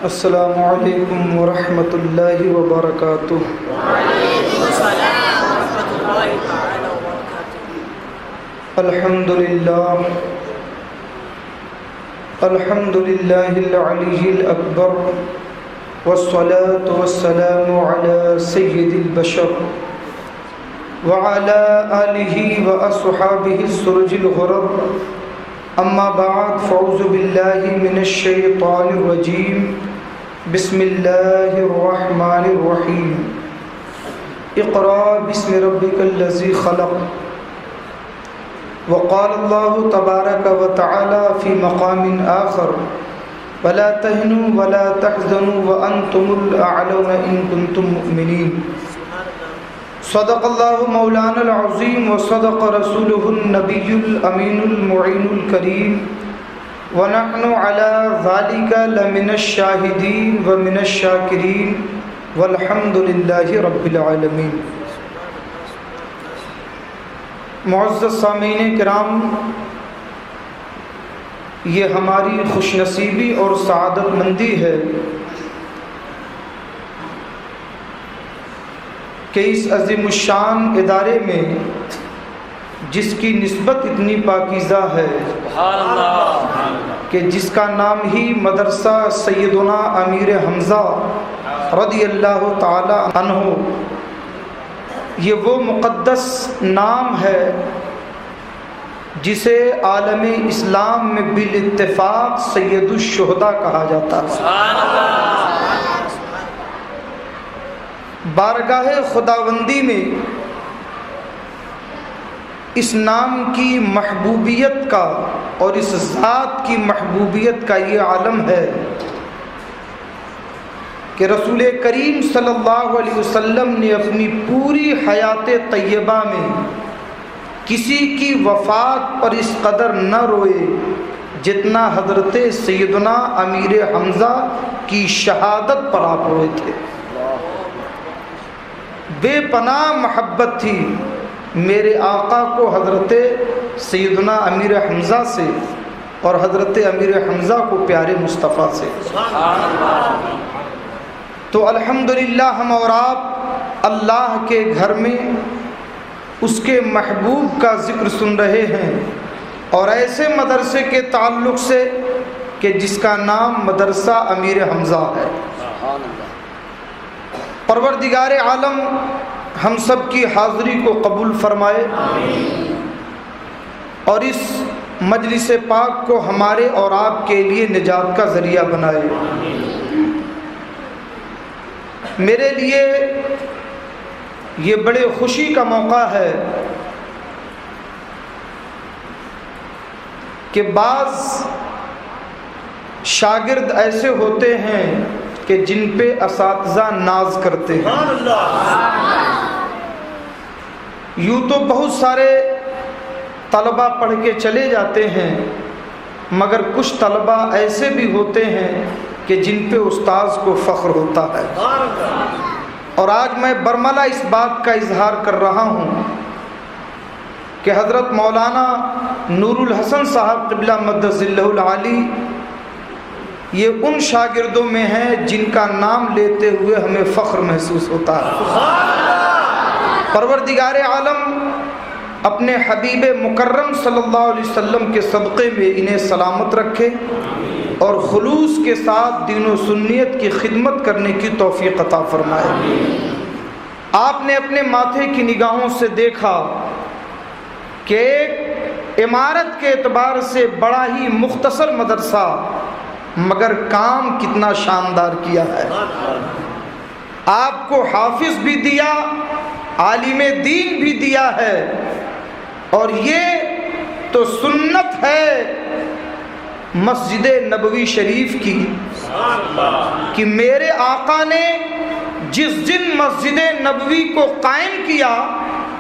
السلام علیکم ورحمۃ اللہ وبرکاتہ۔ وعلیکم السلام ورحمۃ اللہ تعالی وبرکاتہ۔ الحمد للہ العلی الاکبر والصلاة والسلام علی سید البشر وعلی آلہ واصحابہ السرج الغرر، اما بعد فاعوذ باللہ من الشیطان الرجیم، بسم اللہ الرحمن الرحیم۔ اقرأ باسم ربک الذی خلق۔ وقال اللہ تبارک وتعالی فی مقام آخر، ولا تهنوا ولا تحزنوا وانتم الاعلون ان کنتم مؤمنین۔ صدق اللہ مولانا العظیم وصدق رسولہ النبی الامین المعین الکریم، ونحن على ذلك لمن الشاہدین ومن الشاکرین والحمد للہ رب العالمین۔ معزز سامعین کرام، یہ ہماری خوش نصیبی اور سعادت مندی ہے کہ اس عظیم الشان ادارے میں جس کی نسبت اتنی پاکیزہ ہے کہ جس کا نام ہی مدرسہ سیدنا امیر حمزہ رضی اللہ تعالی عنہ، یہ وہ مقدس نام ہے جسے عالم اسلام میں بالاتفاق سید الشہداء کہا جاتا ہے۔ بارگاہ خداوندی میں اس نام کی محبوبیت کا اور اس ذات کی محبوبیت کا یہ عالم ہے کہ رسول کریم صلی اللہ علیہ وسلم نے اپنی پوری حیات طیبہ میں کسی کی وفات پر اس قدر نہ روئے جتنا حضرت سیدنا امیر حمزہ کی شہادت پر آپ روئے تھے۔ بے پناہ محبت تھی میرے آقا کو حضرت سیدنا امیر حمزہ سے اور حضرت امیر حمزہ کو پیارے مصطفیٰ سے۔ تو الحمدللہ ہم اور آپ اللہ کے گھر میں اس کے محبوب کا ذکر سن رہے ہیں، اور ایسے مدرسے کے تعلق سے کہ جس کا نام مدرسہ امیر حمزہ ہے۔ پروردگار عالم ہم سب کی حاضری کو قبول فرمائے اور اس مجلس پاک کو ہمارے اور آپ کے لیے نجات کا ذریعہ بنائے۔ میرے لیے یہ بڑے خوشی کا موقع ہے کہ بعض شاگرد ایسے ہوتے ہیں کہ جن پہ اساتذہ ناز کرتے ہیں۔ یوں تو بہت سارے طلبہ پڑھ کے چلے جاتے ہیں، مگر کچھ طلبہ ایسے بھی ہوتے ہیں کہ جن پہ استاذ کو فخر ہوتا ہے۔ اور آج میں برملہ اس بات کا اظہار کر رہا ہوں کہ حضرت مولانا نور الحسن صاحب قبلہ مد ظلہ العالی یہ ان شاگردوں میں ہیں جن کا نام لیتے ہوئے ہمیں فخر محسوس ہوتا ہے۔ پروردگار عالم اپنے حبیب مکرم صلی اللہ علیہ وسلم کے صدقے میں انہیں سلامت رکھے اور خلوص کے ساتھ دین و سنیت کی خدمت کرنے کی توفیق عطا فرمائے۔ آپ نے اپنے ماتھے کی نگاہوں سے دیکھا کہ ایک عمارت کے اعتبار سے بڑا ہی مختصر مدرسہ، مگر کام کتنا شاندار کیا ہے۔ آپ کو حافظ بھی دیا، عالم دین بھی دیا ہے، اور یہ تو سنت ہے مسجد نبوی شریف کی کہ میرے آقا نے جس دن مسجد نبوی کو قائم کیا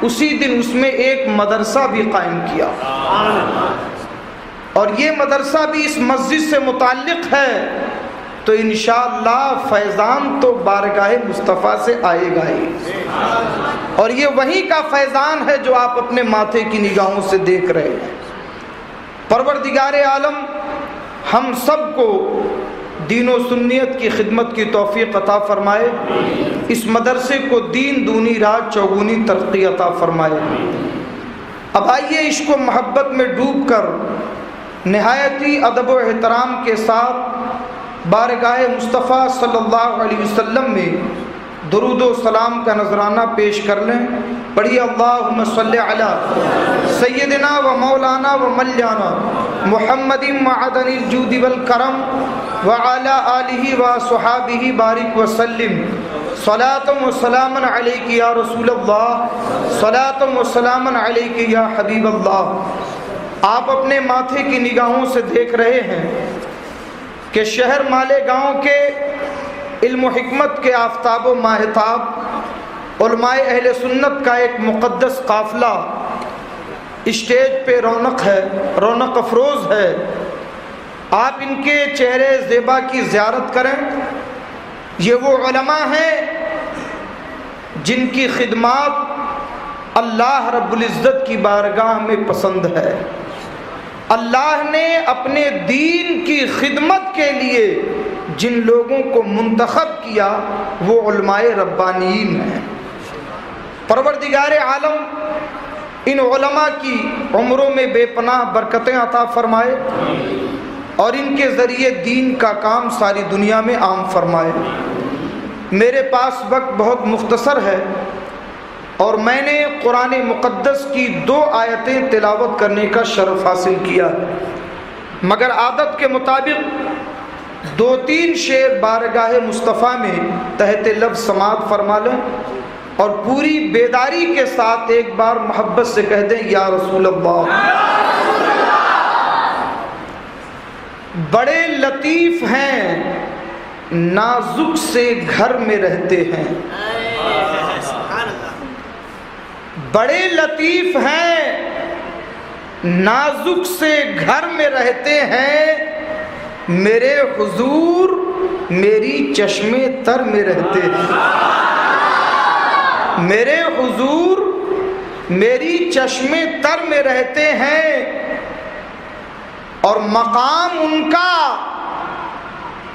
اسی دن اس میں ایک مدرسہ بھی قائم کیا، اور یہ مدرسہ بھی اس مسجد سے متعلق ہے، تو انشاءاللہ فیضان تو بارگاہ مصطفیٰ سے آئے گا ہی، اور یہ وہی کا فیضان ہے جو آپ اپنے ماتھے کی نگاہوں سے دیکھ رہے ہیں۔ پروردگار عالم ہم سب کو دین و سنیت کی خدمت کی توفیق عطا فرمائے، اس مدرسے کو دین دونی رات چوگونی ترقی عطا فرمائے۔ اب آئیے عشق و محبت میں ڈوب کر نہایتی ادب و احترام کے ساتھ بارگاہ مصطفیٰ صلی اللہ علیہ وسلم میں درود و سلام کا نذرانہ پیش کر لیں۔ پڑھیے اللہم صلی علی سیدنا و مولانا و ملیانا محمد معدن الجود والکرم وعلی آلہ و صحابہ بارک وسلم۔ صلاۃ و سلام علیک یا رسول اللہ، صلاۃ و سلام علیک یا حبیب اللہ۔ آپ اپنے ماتھے کی نگاہوں سے دیکھ رہے ہیں کہ شہر مالیگاؤں کے علم و حکمت کے آفتاب و ماہتاب علماء اہل سنت کا ایک مقدس قافلہ اسٹیج پہ رونق ہے، رونق افروز ہے۔ آپ ان کے چہرے زیبا کی زیارت کریں۔ یہ وہ علماء ہیں جن کی خدمات اللہ رب العزت کی بارگاہ میں پسند ہے۔ اللہ نے اپنے دین کی خدمت کے لیے جن لوگوں کو منتخب کیا وہ علماء ربانیین ہیں۔ پروردگار عالم ان علماء کی عمروں میں بے پناہ برکتیں عطا فرمائے اور ان کے ذریعے دین کا کام ساری دنیا میں عام فرمائے۔ میرے پاس وقت بہت مختصر ہے اور میں نے قرآن مقدس کی 2 آیتیں تلاوت کرنے کا شرف حاصل کیا ہے، مگر عادت کے مطابق 2-3 شعر بارگاہ مصطفیٰ میں تحت لفظ سماعت فرما لیں اور پوری بیداری کے ساتھ ایک بار محبت سے کہہ دیں یا رسول اللہ۔ بڑے لطیف ہیں نازک سے گھر میں رہتے ہیں، بڑے لطیف ہیں نازک سے گھر میں رہتے ہیں، میرے حضور میری چشمے تر میں رہتے ہیں، میرے حضور میری چشمے تر میں رہتے ہیں، اور مقام ان کا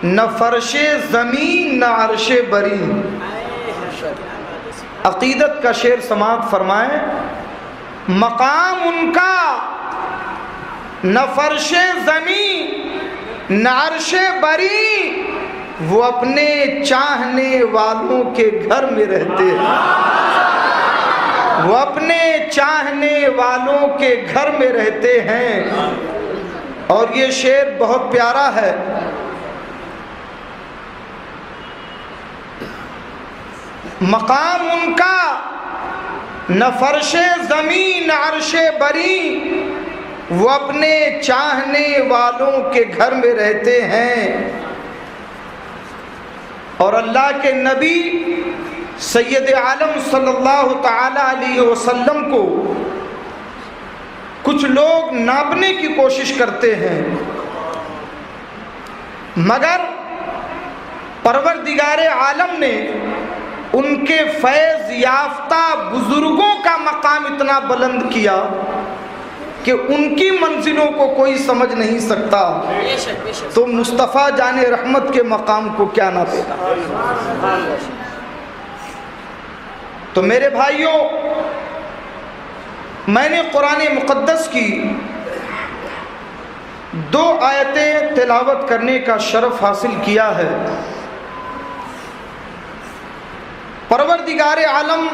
نہ فرش زمین نہ عرش بری۔ عقیدت کا شعر سماعت فرمائیں۔ مقام ان کا نہ فرش زمین نہ عرش بری، وہ اپنے چاہنے والوں کے گھر میں رہتے ہیں، وہ اپنے چاہنے والوں کے گھر میں رہتے ہیں۔ اور یہ شعر بہت پیارا ہے۔ مقام ان کا نہ فرش زمین عرش بری، وہ اپنے چاہنے والوں کے گھر میں رہتے ہیں۔ اور اللہ کے نبی سید عالم صلی اللہ تعالی علیہ وسلم کو کچھ لوگ ناپنے کی کوشش کرتے ہیں، مگر پروردگار عالم نے ان کے فیض یافتہ بزرگوں کا مقام اتنا بلند کیا کہ ان کی منزلوں کو کوئی سمجھ نہیں سکتا، تو مصطفیٰ جان رحمت کے مقام کو کیا نہ دے گا۔ تو میرے بھائیوں، میں نے قرآن مقدس کی 2 آیتیں تلاوت کرنے کا شرف حاصل کیا ہے۔ پروردگار عالم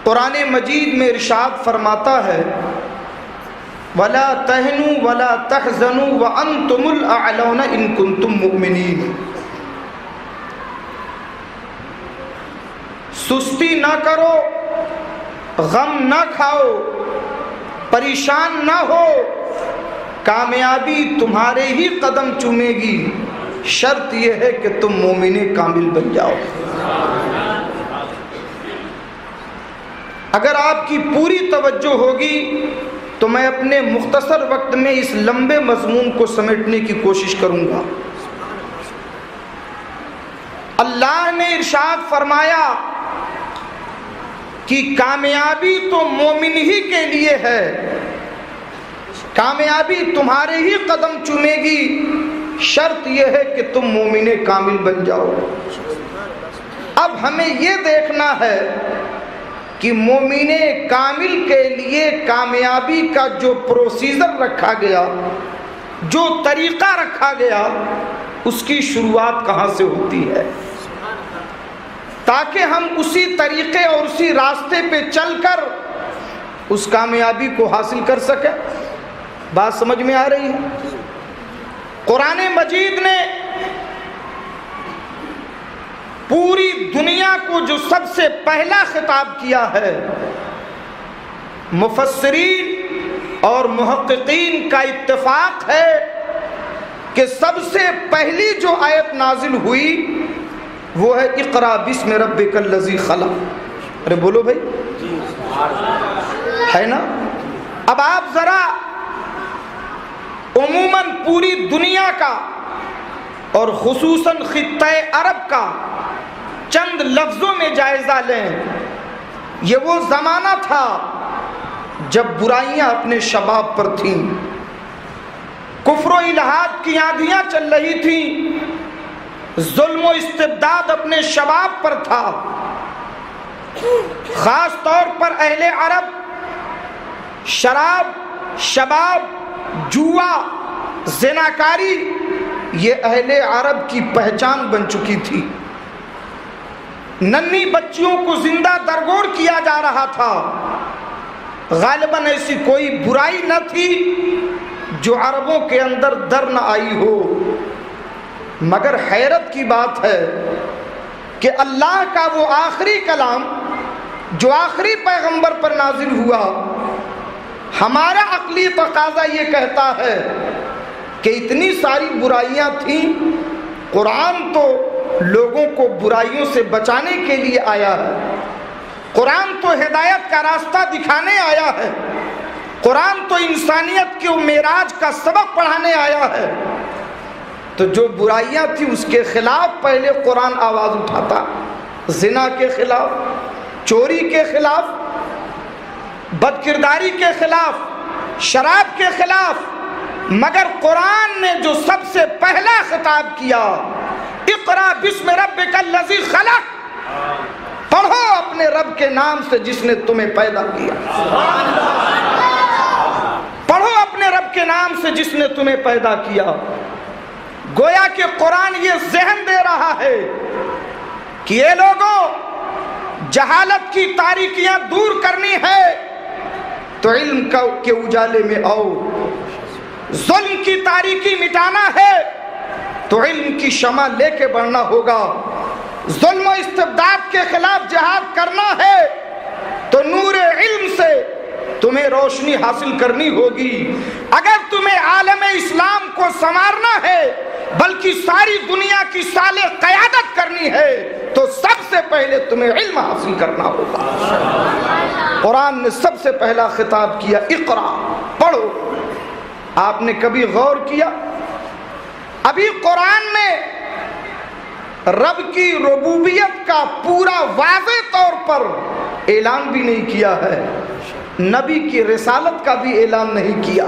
قرآن مجید میں ارشاد فرماتا ہے وَلَا تَهْنُوا وَلَا تَحْزَنُوا وَأَنْتُمُ الْأَعْلَوْنَ إِن كُنتُم مُؤْمِنِينَ۔ سستی نہ کرو، غم نہ کھاؤ، پریشان نہ ہو، کامیابی تمہارے ہی قدم چومے گی، شرط یہ ہے کہ تم مومن کامل بن جاؤ۔ اگر آپ کی پوری توجہ ہوگی تو میں اپنے مختصر وقت میں اس لمبے مضمون کو سمیٹنے کی کوشش کروں گا۔ اللہ نے ارشاد فرمایا کہ کامیابی تو مومن ہی کے لیے ہے، کامیابی تمہارے ہی قدم چومے گی، شرط یہ ہے کہ تم مومن کامل بن جاؤ۔ اب ہمیں یہ دیکھنا ہے کہ مومن کامل کے لیے کامیابی کا جو پروسیجر رکھا گیا، جو طریقہ رکھا گیا، اس کی شروعات کہاں سے ہوتی ہے، تاکہ ہم اسی طریقے اور اسی راستے پہ چل کر اس کامیابی کو حاصل کر سکیں۔ بات سمجھ میں آ رہی ہے؟ قرآن مجید نے پوری دنیا کو جو سب سے پہلا خطاب کیا ہے، مفسرین اور محققین کا اتفاق ہے کہ سب سے پہلی جو آیت نازل ہوئی وہ ہے اقرا بسم ربک الذی خلق۔ ارے بولو بھائی، ہے نا؟ اب آپ ذرا عموماً پوری دنیا کا اور خصوصاً خطہ عرب کا چند لفظوں میں جائزہ لیں۔ یہ وہ زمانہ تھا جب برائیاں اپنے شباب پر تھیں، کفر و الحاد کی آندھیاں چل رہی تھیں، ظلم و استبداد اپنے شباب پر تھا۔ خاص طور پر اہل عرب شراب، شباب، جوا، زناکاری یہ اہل عرب کی پہچان بن چکی تھی۔ ننھی بچیوں کو زندہ درگور کیا جا رہا تھا۔ غالباً ایسی کوئی برائی نہ تھی جو عربوں کے اندر در نہ آئی ہو، مگر حیرت کی بات ہے کہ اللہ کا وہ آخری کلام جو آخری پیغمبر پر نازل ہوا، ہمارا عقلی تقاضا یہ کہتا ہے کہ اتنی ساری برائیاں تھیں، قرآن تو لوگوں کو برائیوں سے بچانے کے لیے آیا ہے، قرآن تو ہدایت کا راستہ دکھانے آیا ہے، قرآن تو انسانیت کی معراج کا سبق پڑھانے آیا ہے، تو جو برائیاں تھیں اس کے خلاف پہلے قرآن آواز اٹھاتا، زنا کے خلاف، چوری کے خلاف، بد کرداری کے خلاف، شراب کے خلاف، مگر قرآن نے جو سب سے پہلا خطاب کیا، اقرا بسم ربک الذی خلق، پڑھو اپنے رب کے نام سے جس نے تمہیں پیدا کیا، پڑھو اپنے رب کے نام سے جس نے تمہیں پیدا کیا۔ گویا کہ قرآن یہ ذہن دے رہا ہے کہ یہ لوگوں، جہالت کی تاریکیاں دور کرنی ہے تو علم کے اجالے میں آؤ، ظلم کی تاریکی مٹانا ہے تو علم کی شمع لے کے بڑھنا ہوگا، ظلم و استبداد کے خلاف جہاد کرنا ہے تو نور علم سے تمہیں روشنی حاصل کرنی ہوگی۔ اگر تمہیں عالم اسلام کو سنوارنا ہے بلکہ ساری دنیا کی صالح قیادت کرنی ہے تو سب سے پہلے تمہیں علم حاصل کرنا ہوگا۔ قرآن نے سب سے پہلا خطاب کیا، اقرا، پڑھو۔ آپ نے کبھی غور کیا؟ ابھی قرآن میں رب کی ربوبیت کا پورا واضح طور پر اعلان بھی نہیں کیا ہے، نبی کی رسالت کا بھی اعلان نہیں کیا،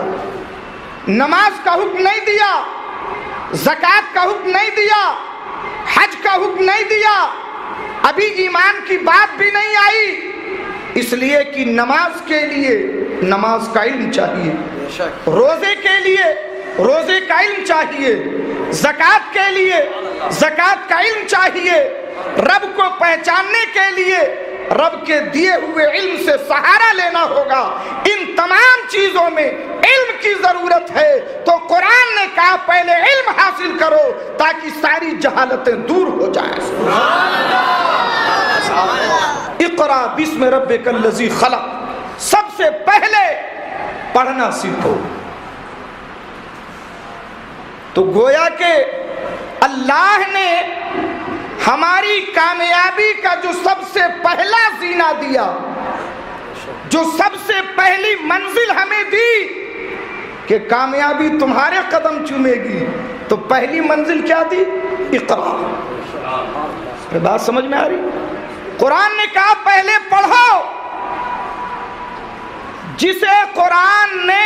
نماز کا حکم نہیں دیا، زکوٰۃ کا حکم نہیں دیا، حج کا حکم نہیں دیا، ابھی ایمان کی بات بھی نہیں آئی، اس لیے کہ نماز کے لیے نماز کا علم چاہیے، روزے کے لیے روزے کا علم چاہیے، زکوٰۃ کے لیے زکوٰۃ کا علم چاہیے، رب کو پہچاننے کے لیے رب کے دیے ہوئے علم سے سہارا لینا ہوگا۔ ان تمام چیزوں میں علم کی ضرورت ہے تو قرآن نے کہا پہلے علم حاصل کرو تاکہ ساری جہالتیں دور ہو جائیں۔ اقرا بسم ربک الذی خلق، سب سے پہلے پڑھنا سیکھو۔ تو گویا کہ اللہ نے ہماری کامیابی کا جو سب سے پہلا زینہ دیا، جو سب سے پہلی منزل ہمیں دی کہ کامیابی تمہارے قدم چومے گی، تو پہلی منزل کیا دی؟ اقرا۔ بات سمجھ میں آ رہی؟ قرآن نے کہا پہلے پڑھو۔ جسے قرآن نے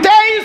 23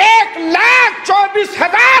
1,24,000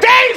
23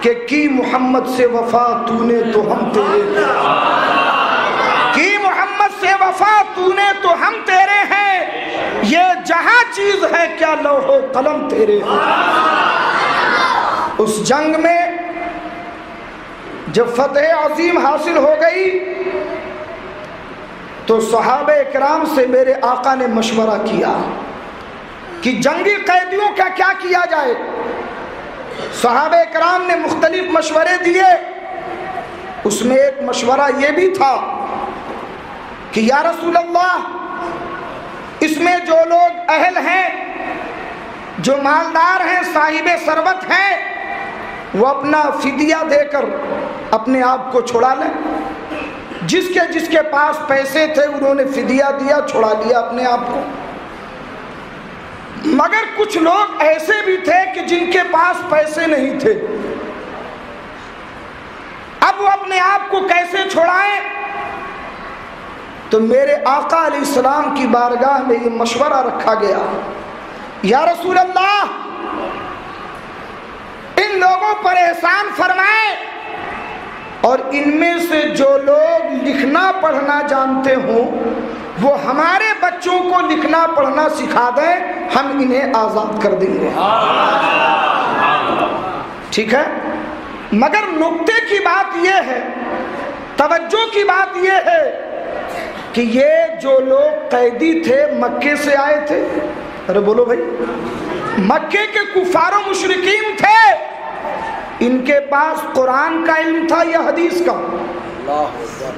کہ کی محمد سے وفا تو نے تو ہم تیرے کی محمد سے وفا تو نے تو ہم تیرے ہیں، یہ جہاں چیز ہے کیا لوح و قلم تیرے ہیں۔ اس جنگ میں جب فتح عظیم حاصل ہو گئی تو صحابہ کرام سے میرے آقا نے مشورہ کیا کہ جنگی قیدیوں کا کیا کیا جائے۔ صحابہ کرام نے مختلف مشورے دیے، اس میں ایک مشورہ یہ بھی تھا کہ یا رسول اللہ، اس میں جو لوگ اہل ہیں، جو مالدار ہیں، صاحب ثروت ہیں، وہ اپنا فدیہ دے کر اپنے آپ کو چھڑا لیں۔ جس کے پاس پیسے تھے انہوں نے فدیہ دیا، چھڑا لیا اپنے آپ کو۔ مگر کچھ لوگ ایسے بھی تھے کہ جن کے پاس پیسے نہیں تھے، اب وہ اپنے آپ کو کیسے چھڑائیں؟ تو میرے آقا علیہ السلام کی بارگاہ میں یہ مشورہ رکھا گیا، یا رسول اللہ، ان لوگوں پر احسان فرمائیں اور ان میں سے جو لوگ لکھنا پڑھنا جانتے ہوں وہ ہمارے بچوں کو لکھنا پڑھنا سکھا دیں، ہم انہیں آزاد کر دیں گے۔ ٹھیک ہے، مگر نکتے کی بات یہ ہے، توجہ کی بات یہ ہے کہ یہ جو لوگ قیدی تھے مکے سے آئے تھے، ارے بولو بھائی، مکے کے کفار و مشرکین تھے، ان کے پاس قرآن کا علم تھا یا حدیث کا؟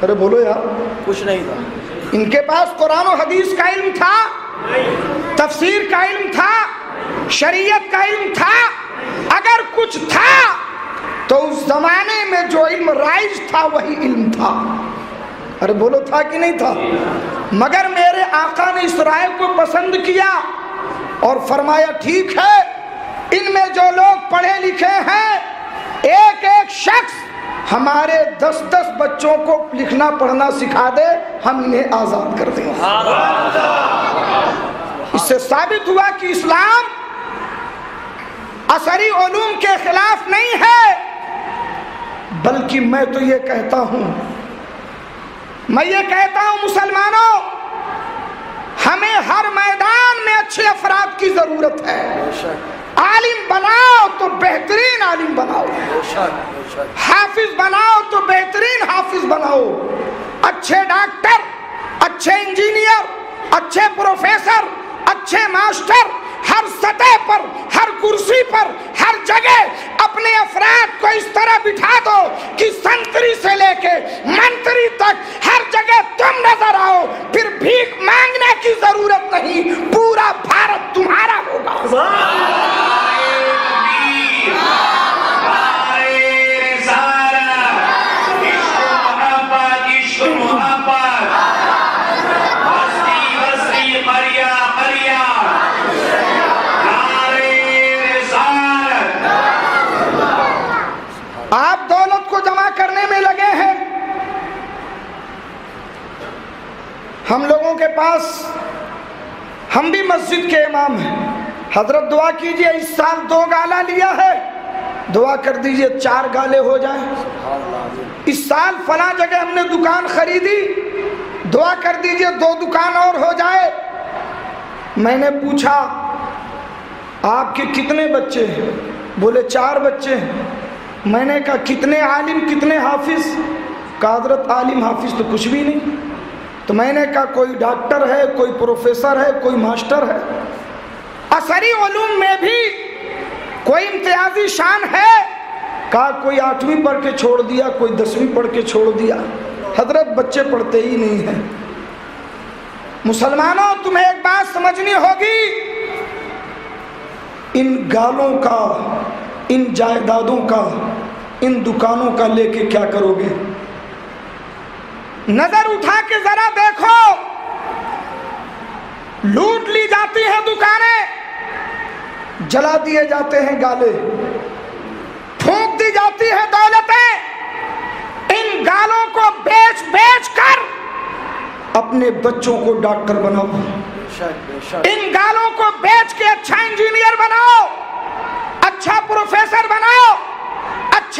ارے بولو یار، کچھ نہیں تھا۔ ان کے پاس قرآن و حدیث کا علم تھا، تفسیر کا علم تھا، شریعت کا علم تھا؟ اگر کچھ تھا تو اس زمانے میں جو علم رائج تھا وہی علم تھا۔ ارے بولو تھا کہ نہیں تھا؟ مگر میرے آقا نے اس رائے کو پسند کیا اور فرمایا ٹھیک ہے، ان میں جو لوگ پڑھے لکھے ہیں، ایک ایک شخص ہمارے 10 بچوں کو لکھنا پڑھنا سکھا دے، ہم انہیں آزاد کر دیں۔ اس سے ثابت ہوا کہ اسلام عصری علوم کے خلاف نہیں ہے، بلکہ میں تو یہ کہتا ہوں مسلمانوں، ہمیں ہر میدان میں اچھے افراد کی ضرورت ہے۔ عالم بناؤ تو بہترین عالم بناؤ، حافظ بناؤ تو بہترین حافظ بناؤ، اچھے ڈاکٹر، اچھے انجینئر، اچھے پروفیسر، اچھے ماسٹر، ہر سطح پر، ہر کرسی پر، ہر جگہ اپنے افراد کو اس طرح بٹھا دو کہ سنتری سے لے کے منتری تک ہر جگہ تم نظر آؤ، پھر بھیک مانگنے کی ضرورت نہیں، پورا بھارت تمہارا ہوگا۔ آپ دولت کو جمع کرنے میں لگے ہیں، ہم لوگوں کے پاس، ہم بھی مسجد کے امام ہیں، حضرت دعا کیجئے اس سال 2 گالا لیا ہے، دعا کر دیجئے 4 گالے ہو جائیں۔ اس سال فلاں جگہ ہم نے دکان خریدی، دعا کر دیجئے 2 دکان اور ہو جائے۔ میں نے پوچھا آپ کے کتنے بچے ہیں؟ بولے 4 بچے ہیں۔ میں نے کہا کتنے عالم کتنے حافظ؟ کہا حضرت عالم حافظ تو کچھ بھی نہیں۔ تو میں نے کہا کوئی ڈاکٹر ہے، کوئی پروفیسر ہے، کوئی ماسٹر ہے؟ عصری علوم میں بھی کوئی امتیازی شان ہے؟ کہا کوئی 8ویں پڑھ کے چھوڑ دیا، کوئی 10ویں پڑھ کے چھوڑ دیا۔ حضرت بچے پڑھتے ہی نہیں ہیں۔ مسلمانوں، تمہیں ایک بات سمجھنی ہوگی، ان گالوں کا، ان جائیدادوں کا، ان دکانوں کا لے کے کیا کرو گے؟ نظر اٹھا کے ذرا دیکھو، لوٹ لی جاتی ہیں دکانیں، جلا دیے جاتے ہیں گالے، پھونک دی جاتی ہے دولتیں۔ ان گالوں کو بیچ بیچ کر اپنے بچوں کو ڈاکٹر بناؤ، ان گالوں کو بیچ کے اچھا انجینئر بناؤ، اچھا پروفیسر بناؤ، اچھا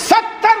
70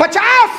50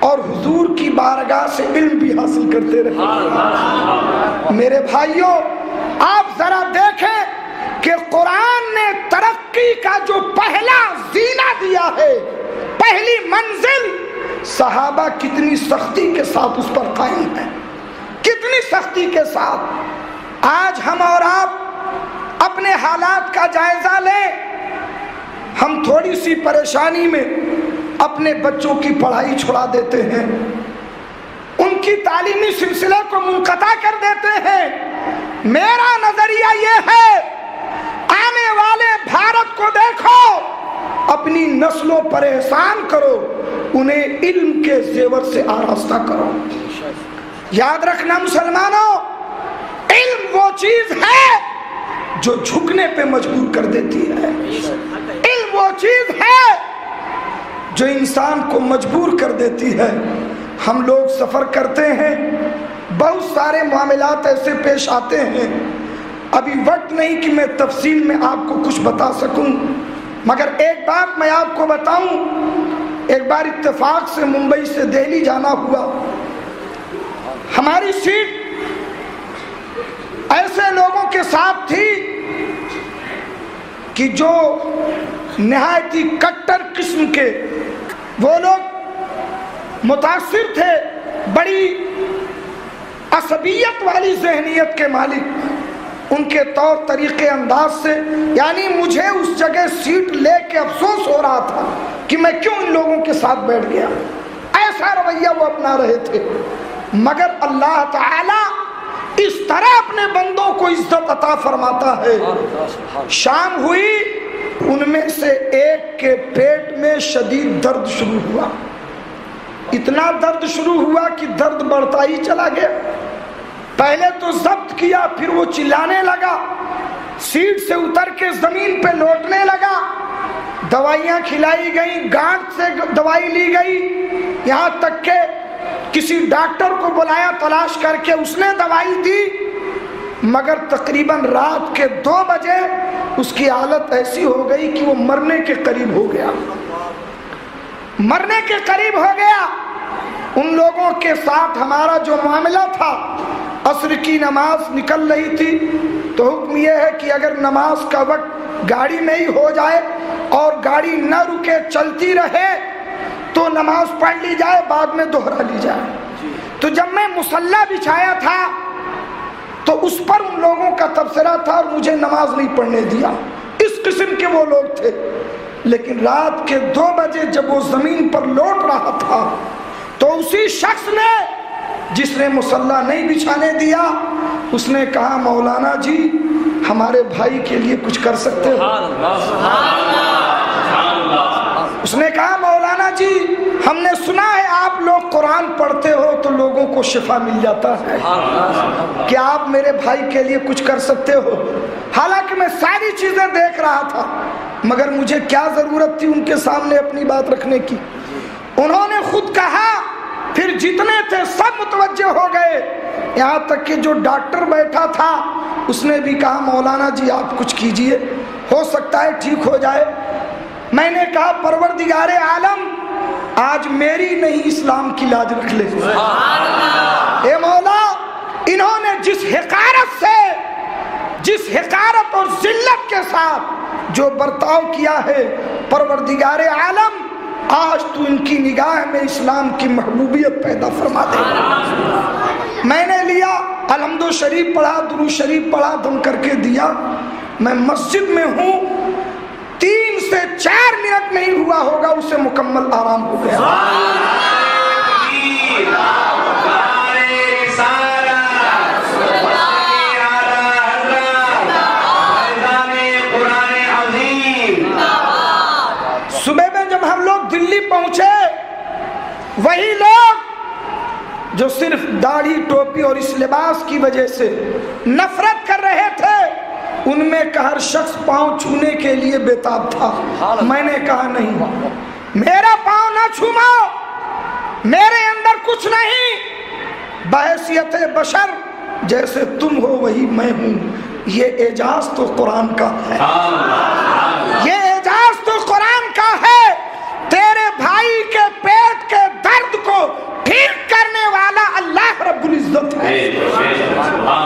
اور حضور کی بارگاہ سے علم بھی حاصل کرتے رہے۔ میرے بھائیوں، آپ ذرا دیکھیں کہ قرآن نے ترقی کا جو پہلا زینہ دیا ہے، پہلی منزل، صحابہ کتنی سختی کے ساتھ اس پر قائم ہیں، کتنی سختی کے ساتھ۔ آج ہم اور آپ اپنے حالات کا جائزہ لیں، ہم تھوڑی سی پریشانی میں اپنے بچوں کی پڑھائی چھڑا دیتے ہیں، ان کی تعلیمی سلسلے کو منقطع کر دیتے ہیں۔ میرا نظریہ یہ ہے، آنے والے بھارت کو دیکھو، اپنی نسلوں پر احسان کرو، انہیں علم کے زیور سے آراستہ کرو۔ یاد رکھنا مسلمانوں، علم وہ چیز ہے جو جھکنے پہ مجبور کر دیتی ہے، علم وہ چیز ہے جو انسان کو مجبور کر دیتی ہے۔ ہم لوگ سفر کرتے ہیں، بہت سارے معاملات ایسے پیش آتے ہیں، ابھی وقت نہیں کہ میں تفصیل میں آپ کو کچھ بتا سکوں، مگر ایک بات میں آپ کو بتاؤں۔ ایک بار اتفاق سے ممبئی سے دہلی جانا ہوا، ہماری سیٹ ایسے لوگوں کے ساتھ تھی کہ جو نہایت ہی کٹر قسم کے، وہ لوگ متاثر تھے، بڑی عصبیت والی ذہنیت کے مالک، ان کے طور طریقے انداز سے، یعنی مجھے اس جگہ سیٹ لے کے افسوس ہو رہا تھا کہ میں کیوں ان لوگوں کے ساتھ بیٹھ گیا۔ ایسا رویہ وہ اپنا رہے تھے، مگر اللہ تعالی اس طرح اپنے بندوں کو عزت عطا فرماتا ہے۔ شام ہوئی، ان میں سے ایک کے پیٹ میں شدید درد شروع ہوا، اتنا درد شروع ہوا کہ درد بڑھتا ہی چلا گیا۔ پہلے تو ضبط کیا، پھر وہ چلانے لگا، سیٹ سے اتر کے زمین پہ لوٹنے لگا، دوائیاں کھلائی گئیں، گانٹ سے دوائی لی گئی، یہاں تک کہ کسی ڈاکٹر کو بلایا تلاش کر کے، اس نے دوائی دی، مگر تقریباً رات کے 2 بجے اس کی حالت ایسی ہو گئی کہ وہ مرنے کے قریب ہو گیا، مرنے کے قریب ہو گیا۔ ان لوگوں کے ساتھ ہمارا جو معاملہ تھا، عصر کی نماز نکل رہی تھی، تو حکم یہ ہے کہ اگر نماز کا وقت گاڑی میں ہی ہو جائے اور گاڑی نہ رکے چلتی رہے تو نماز پڑھ لی جائے، بعد میں دوہرا لی جائے۔ تو جب میں مصلی بچھایا تھا تو اس پر ان لوگوں کا تبصرہ تھا اور مجھے نماز نہیں پڑھنے دیا، اس قسم کے وہ لوگ تھے۔ لیکن رات کے 2 بجے جب وہ زمین پر لوٹ رہا تھا تو اسی شخص نے جس نے مصلی نہیں بچھانے دیا، اس نے کہا مولانا جی ہمارے بھائی کے لیے کچھ کر سکتے ہو؟ اس نے کہا مولانا جی ہم نے سنا ہے آپ لوگ قرآن پڑھتے ہو تو لوگوں کو شفا مل جاتا ہے، کیا آپ میرے بھائی کے لیے کچھ کر سکتے ہو؟ حالانکہ میں ساری چیزیں دیکھ رہا تھا، مگر مجھے کیا ضرورت تھی ان کے سامنے اپنی بات رکھنے کی۔ انہوں نے خود کہا، پھر جتنے تھے سب متوجہ ہو گئے، یہاں تک کہ جو ڈاکٹر بیٹھا تھا اس نے بھی کہا مولانا جی آپ کچھ کیجئے، ہو سکتا ہے ٹھیک ہو جائے۔ میں نے کہا پروردگار عالم آج میری نہیں اسلام کی لاج رکھ لے۔ اے مولا، انہوں نے جس حقارت سے، جس حقارت اور ذلت کے ساتھ جو برتاؤ کیا ہے، پروردگار عالم آج تو ان کی نگاہ میں اسلام کی محبوبیت پیدا فرما دے۔ میں نے لیا، الحمد شریف پڑھا، درود شریف پڑھا، دم کر کے دیا۔ میں مسجد میں ہوں، 3 سے 4 منٹ نہیں ہوا ہوگا اسے مکمل آرام ہو گیا۔ صبح میں جب ہم لوگ دلی پہنچے، وہی لوگ جو صرف داڑھی ٹوپی اور اس لباس کی وجہ سے نفرت کر رہے تھے، ان میں کا ہر شخص پاؤں چھونے کے لیے بےتاب تھا۔ میں نے کہا نہیں، میرا پاؤں نہ چھومو، میرے اندر کچھ نہیں، بحیثیت بشر جیسے تم ہو وہی میں ہوں۔ یہ اعجاز تو قرآن کا ہے، یہ اعجاز تو قرآن کا ہے۔ تیرے بھائی کے پیٹ کے درد کو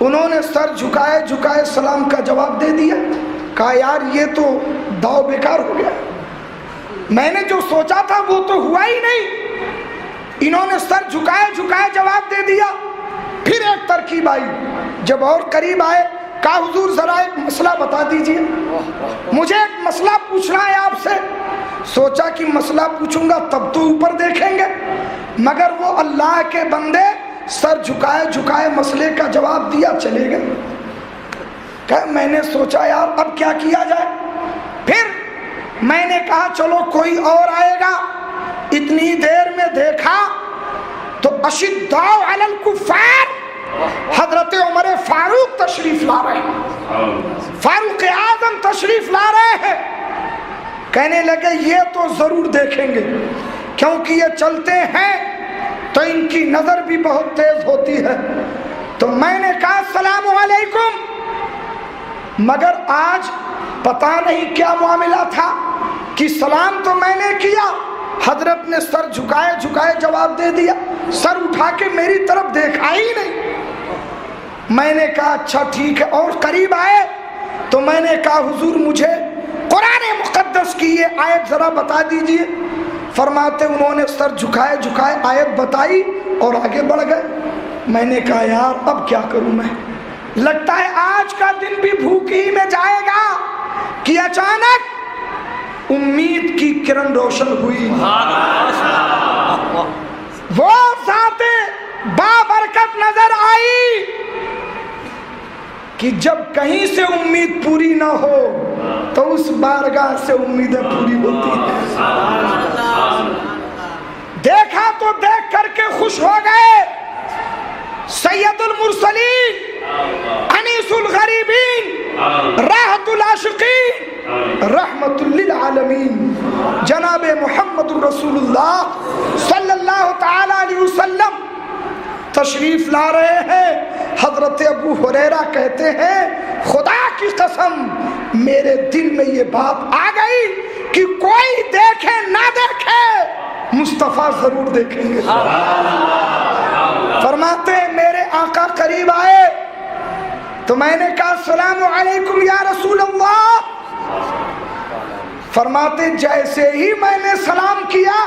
انہوں نے سر جھکائے جھکائے سلام کا جواب دے دیا. کہا یار یہ تو داؤ بیکار ہو گیا, میں نے جو سوچا تھا وہ تو ہوا ہی نہیں. انہوں نے سر جھکائے جھکائے جواب دے دیا. پھر ایک ترکیب آئی, جب اور قریب آئے کہا حضور ذرا ایک مسئلہ بتا دیجئے, مجھے ایک مسئلہ پوچھنا ہے آپ سے. سوچا کہ مسئلہ پوچھوں گا تب تو اوپر دیکھیں گے, مگر وہ اللہ کے بندے سر جھکائے جھکائے مسئلے کا جواب دیا چلے گئے. کہ میں نے سوچا یار اب کیا کیا جائے. پھر میں نے کہا چلو کوئی اور آئے گا. اتنی دیر میں دیکھا تو اشداء علی الکفار حضرت عمر فاروق تشریف لا رہے ہیں, فاروق اعظم تشریف لا رہے ہیں. کہنے لگے یہ تو ضرور دیکھیں گے, کیونکہ یہ چلتے ہیں تو ان کی نظر بھی بہت تیز ہوتی ہے. تو میں نے کہا السلام علیکم, مگر آج پتہ نہیں کیا معاملہ تھا کہ سلام تو میں نے کیا, حضرت نے سر جھکائے جھکائے جواب دے دیا, سر اٹھا کے میری طرف دیکھا ہی نہیں. میں نے کہا اچھا ٹھیک ہے. اور قریب آئے تو میں نے کہا حضور مجھے قرآن مقدس کی یہ آیت ذرا بتا دیجئے. فرماتے انہوں نے سر جھکائے جھکائے آیت بتائی اور آگے بڑھ گئے. میں نے کہا یار اب کیا کروں میں, لگتا ہے آج کا دن بھی بھوک ہی میں جائے گا. کہ اچانک امید کی کرن روشن ہوئی. وہ ذات بابرکت نظر آئی کہ جب کہیں سے امید پوری نہ ہو تو اس بارگاہ سے امیدیں پوری ہوتی ہیں. دیکھا تو دیکھ کر کے خوش ہو گئے. سید المرسلین, انیس الغریبین, راحت العاشقین, رحمت للعالمین, جناب محمد رسول اللہ صلی اللہ تعالی علیہ وسلم تشریف لا رہے ہیں. حضرت ابو ہریرہ کہتے ہیں خدا کی قسم میرے دل میں یہ بات آ گئی کہ کوئی دیکھے نہ دیکھے مصطفیٰ ضرور دیکھیں گے. فرماتے ہیں میرے آقا قریب آئے تو میں نے کہا السلام علیکم یا رسول اللہ. فرماتے جیسے ہی میں نے سلام کیا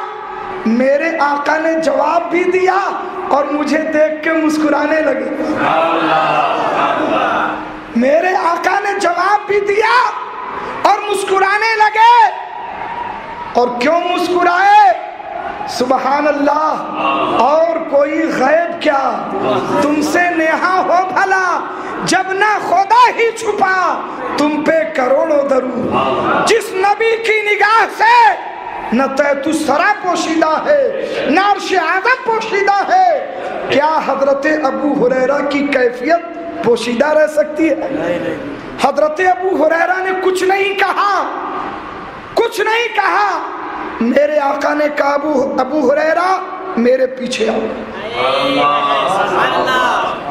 میرے آقا نے جواب بھی دیا اور مجھے دیکھ کے مسکرانے لگے. میرے آقا نے جواب بھی دیا اور مسکرانے لگے. اور کیوں مسکرائے؟ سبحان اللہ. اور کوئی غیب کیا تم سے نیہا ہو بھلا, جب نہ خدا ہی چھپا تم پہ کروڑوں درود. جس نبی کی نگاہ سے نہ تحت الثری پوشیدہ ہے نہ عرش اعظم پوشیدہ ہے, کیا حضرت ابو ہریرہ کی کیفیت پوشیدہ رہ سکتی ہے؟ حضرت ابو ہریرہ نے کچھ نہیں کہا, کچھ نہیں کہا. میرے آقا نے کہا ابو ہریرہ میرے پیچھے آؤ.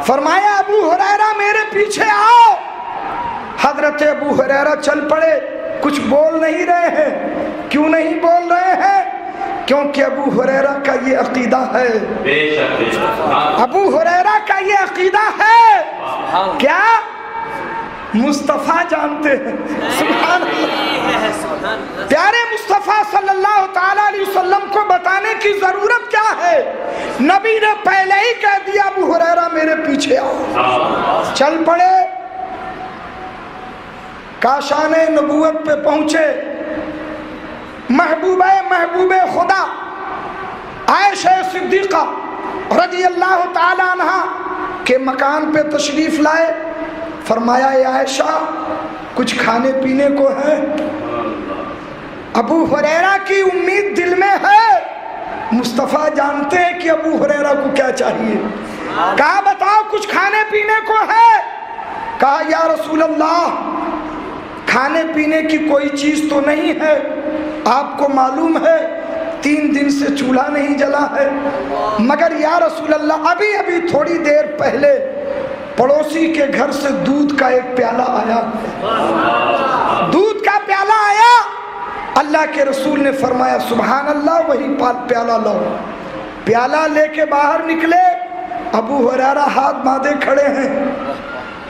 فرمایا ابو ہریرہ میرے پیچھے آؤ. حضرت ابو ہریرہ چل پڑے. کچھ بول نہیں رہے ہیں. کیوں نہیں بول رہے ہیں؟ کیونکہ ابو ہریرہ کا یہ عقیدہ ہے. ابو ہریرہ کا یہ عقیدہ ہے کیا مصطفیٰ جانتے ہیں. سبحان اللہ. پیارے مصطفیٰ صلی اللہ تعالی علیہ وسلم کو بتانے کی ضرورت کیا ہے؟ نبی نے پہلے ہی کہہ دیا ابو ہریرہ میرے پیچھے آؤ. چل پڑے. کاشان نبوت پہ پہنچے. محبوب خدا عائشہ صدیقہ رضی اللہ تعالی عنہ کے مکان پہ تشریف لائے. فرمایا اے عائشہ کچھ کھانے پینے کو ہے؟ ابو ہریرہ کی امید دل میں ہے. مصطفیٰ جانتے ہیں کہ ابو ہریرہ کو کیا چاہیے. کہا بتاؤ کچھ کھانے پینے کو ہے؟ کہا یا رسول اللہ کھانے پینے کی کوئی چیز تو نہیں ہے. آپ کو معلوم ہے 3 دن سے چولہا نہیں جلا ہے. مگر یا رسول اللہ ابھی ابھی تھوڑی دیر پہلے پڑوسی کے گھر سے دودھ کا ایک پیالہ آیا. دودھ کا پیالہ آیا. اللہ کے رسول نے فرمایا سبحان اللہ وہی پیالہ لاؤ. پیالہ لے کے باہر نکلے. ابو ہریرہ ہاتھ باندھے کھڑے ہیں.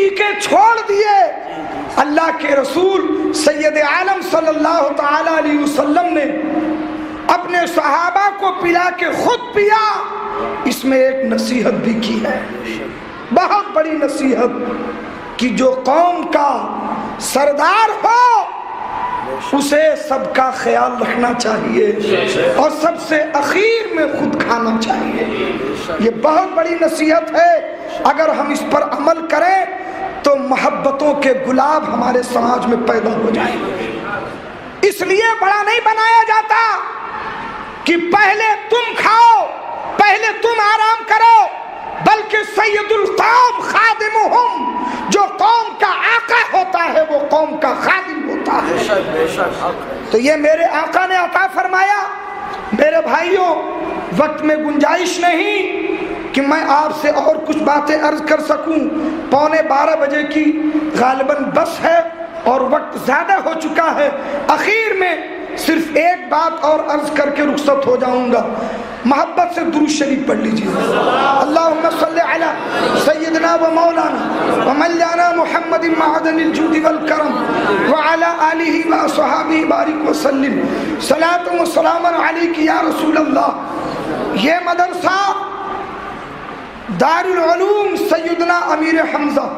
طریقے چھوڑ دیے۔ اللہ کے رسول سید عالم صلی اللہ تعالی علیہ وسلم نے اپنے صحابہ کو پلا کے خود پیا۔ اس میں ایک نصیحت بھی کی ہے، بہت بڑی نصیحت، کہ جو قوم کا سردار ہو اسے سب کا خیال رکھنا چاہیے اور سب سے اخیر میں خود کھانا چاہیے۔ یہ بہت بڑی نصیحت ہے، اگر ہم اس پر عمل کریں تو محبتوں کے گلاب ہمارے سماج میں پیدا ہو جائیں گے۔ اس لیے بڑا نہیں بنایا جاتا کہ پہلے تم کھاؤ، پہلے تم آرام کرو، بلکہ سید القوم خادمہم، جو قوم کا آقا ہوتا ہے وہ قوم کا خادم ہوتا ہے۔ تو یہ میرے آقا نے عطا فرمایا۔ میرے بھائیوں، وقت میں گنجائش نہیں کہ میں آپ سے اور کچھ باتیں عرض کر سکوں۔ 11:15 بجے کی غالباً بس ہے اور وقت زیادہ ہو چکا ہے۔ اخیر میں صرف ایک بات اور عرض کر کے رخصت ہو جاؤں گا۔ محبت سے درود شریف پڑھ لیجیے۔ اللہم صلی علی سیدنا و مولانا و مولانا محمد معدن الجود والکرم وعلی آلہ و صحابہ بارک وسلم صلاۃ و سلام علیک یا رسول اللہ۔ یہ مدرسہ دارالعلوم سیدنا امیر حمزہ،